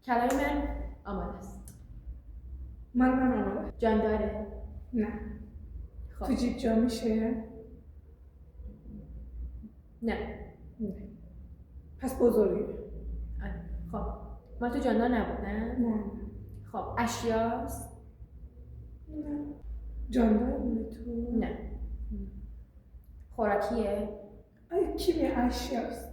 کلام من آماده است. من آماده. جان داره؟ نه. خب. تو جیب جا میشه؟ نه. پس بزرگه. خب ما تو جاندار نبود نه؟ نه. خب اشیاست؟ نه. جاندار بود تو؟ نه. خوراکیه؟ آیا کی به اشیاست؟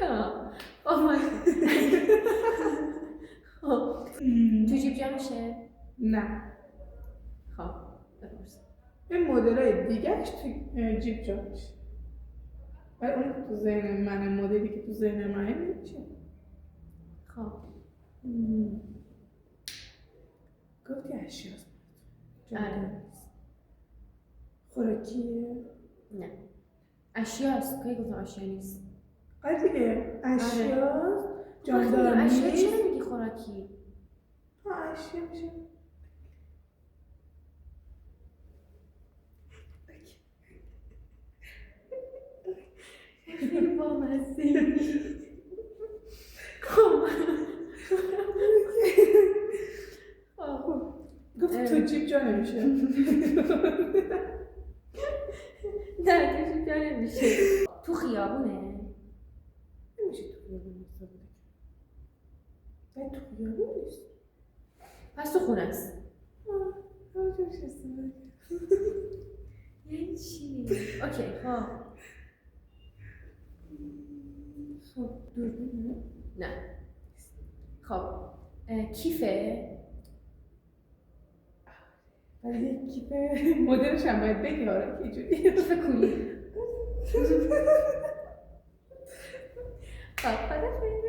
چرا؟ آماده. خب تو جیب جا میشه؟ نه. خب بپرس. این مدلای دیگهش تو جیب جا میشه. ولی اون تو ذهن من مدلی که تو ذهن من نمیشه. خب گفتی اشیاست. آره. خوراکیه؟ نه. اشیاست. کی گفتم اشیا نیست؟ آره دیگه اشیاست. جاندار نیست. اشیا چرا میگی خوراکی؟ اشیا میشه. خیلی بامزه. خب گفت تو جیب جا نمیشه. نه تو جیب جا نمیشه. تو خیابونه؟ نمیشه تو خیابون نیست. نه تو خیابون نیست. پس تو خونه است. همونجا میشه استفاده. یعنی چی؟ اوکی خب. خب دوربینه؟ نه. خب کیفه؟ ولی یک کیف مدلش هم باید بگی آره که اینجوری. کیف کولی. خب خدافظ.